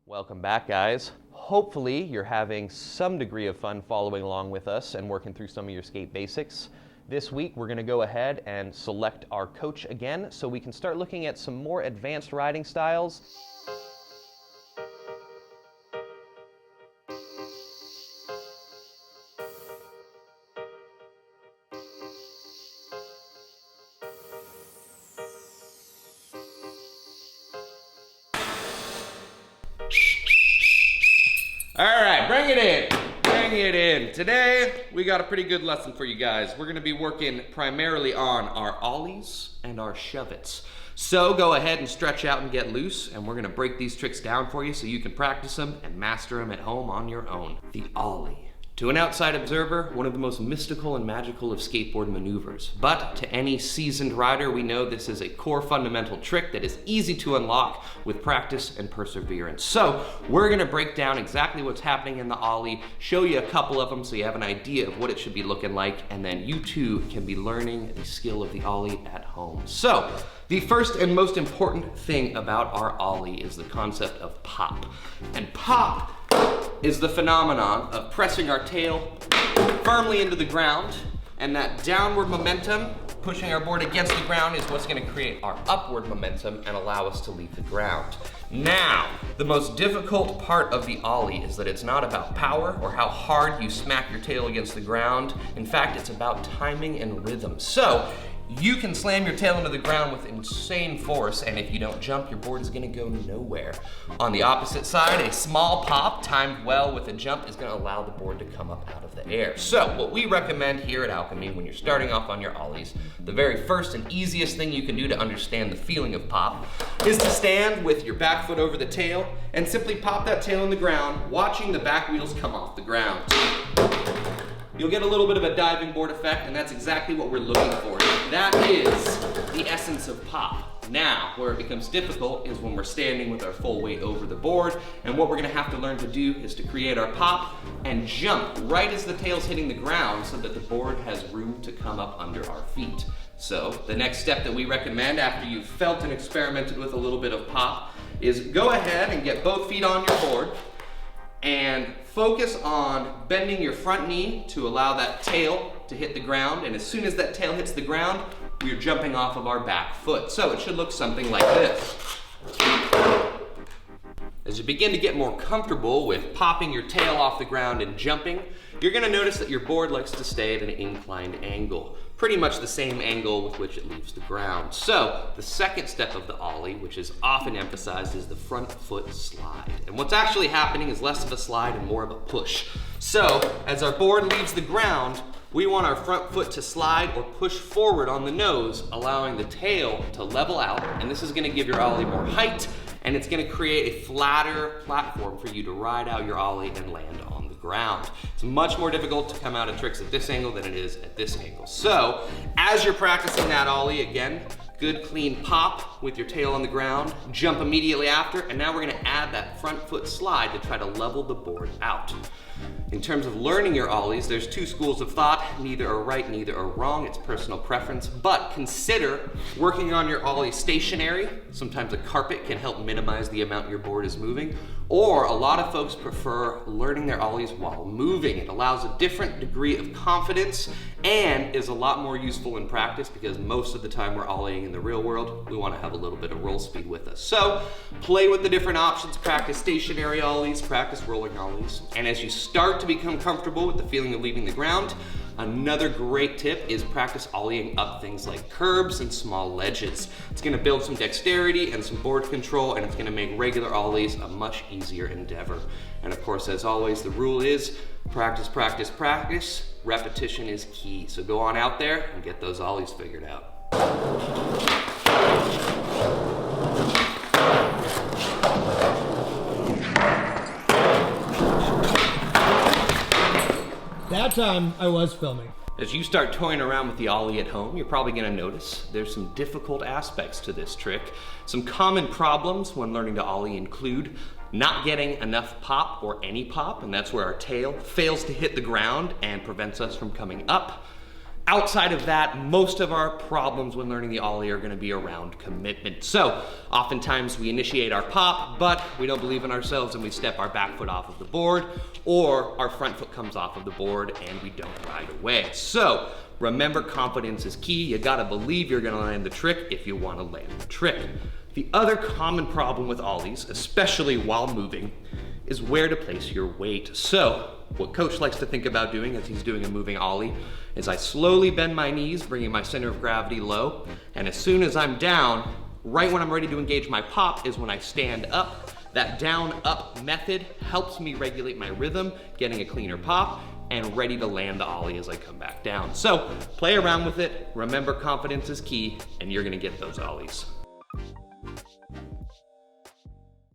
Welcome back, guys. Hopefully you're having some degree of fun following along with us and working through some of your skate basics. This week we're going to go ahead and select our coach again so we can start looking at some more advanced riding styles. All right, bring it in. Today, we got a pretty good lesson for you guys. We're gonna be working primarily on our ollies and our shove-its. So go ahead and stretch out and get loose, and we're gonna break these tricks down for you so you can practice them and master them at home on your own. The ollie. To an outside observer, one of the most mystical and magical of skateboard maneuvers. But to any seasoned rider, we know this is a core fundamental trick that is easy to unlock with practice and perseverance. So we're gonna break down exactly what's happening in the ollie, show you a couple of them so you have an idea of what it should be looking like, and then you too can be learning the skill of the ollie at home. So the first and most important thing about our ollie is the concept of pop. And pop is the phenomenon of pressing our tail firmly into the ground, and that downward momentum pushing our board against the ground is what's gonna create our upward momentum and allow us to leave the ground. Now, the most difficult part of the ollie is that it's not about power or how hard you smack your tail against the ground. In fact, it's about timing and rhythm. So, you can slam your tail into the ground with insane force, and if you don't jump, your board is gonna go nowhere. On the opposite side, a small pop timed well with a jump is gonna allow the board to come up out of the air. So what we recommend here at Alchemy when you're starting off on your ollies, the very first and easiest thing you can do to understand the feeling of pop is to stand with your back foot over the tail and simply pop that tail in the ground, watching the back wheels come off the ground. You'll get a little bit of a diving board effect, and that's exactly what we're looking for. That is the essence of pop. Now, where it becomes difficult is when we're standing with our full weight over the board, and what we're gonna have to learn to do is to create our pop and jump right as the tail's hitting the ground so that the board has room to come up under our feet. So, the next step that we recommend after you've felt and experimented with a little bit of pop is go ahead and get both feet on your board and focus on bending your front knee to allow that tail to hit the ground, and as soon as that tail hits the ground, we're jumping off of our back foot. So it should look something like this. As you begin to get more comfortable with popping your tail off the ground and jumping, you're gonna notice that your board likes to stay at an inclined angle, pretty much the same angle with which it leaves the ground. So the second step of the ollie, which is often emphasized, is the front foot slide. And what's actually happening is less of a slide and more of a push. So as our board leaves the ground, we want our front foot to slide or push forward on the nose, allowing the tail to level out, and this is gonna give your ollie more height, and it's gonna create a flatter platform for you to ride out your ollie and land on the ground. It's much more difficult to come out of tricks at this angle than it is at this angle. So, as you're practicing that ollie, again, good clean pop with your tail on the ground, jump immediately after, and now we're gonna add that front foot slide to try to level the board out. In terms of learning your ollies, there's two schools of thought. Neither are right, neither are wrong. It's personal preference. But consider working on your ollie stationary. Sometimes a carpet can help minimize the amount your board is moving. Or a lot of folks prefer learning their ollies while moving. It allows a different degree of confidence and is a lot more useful in practice because most of the time we're ollieing in the real world, we want to have a little bit of roll speed with us. So play with the different options, practice stationary ollies, practice rolling ollies. And as you start to become comfortable with the feeling of leaving the ground, another great tip is practice ollieing up things like curbs and small ledges. It's gonna build some dexterity and some board control, and it's gonna make regular ollies a much easier endeavor. And of course, as always, the rule is practice, practice, practice. Repetition is key. So go on out there and get those ollies figured out. That time I was filming. As you start toying around with the ollie at home, you're probably gonna notice there's some difficult aspects to this trick. Some common problems when learning to ollie include not getting enough pop or any pop, and that's where our tail fails to hit the ground and prevents us from coming up. Outside of that, most of our problems when learning the Ollie are gonna be around commitment. So, oftentimes we initiate our pop, but we don't believe in ourselves and we step our back foot off of the board, or our front foot comes off of the board and we don't ride away. So, remember, confidence is key. You gotta believe you're gonna land the trick if you wanna land the trick. The other common problem with Ollies, especially while moving, is where to place your weight. So, what Coach likes to think about doing as he's doing a moving Ollie is I slowly bend my knees, bringing my center of gravity low, and as soon as I'm down, right when I'm ready to engage my pop is when I stand up. That down-up method helps me regulate my rhythm, getting a cleaner pop, and ready to land the Ollie as I come back down. So, play around with it. Remember, confidence is key, and you're gonna get those Ollies.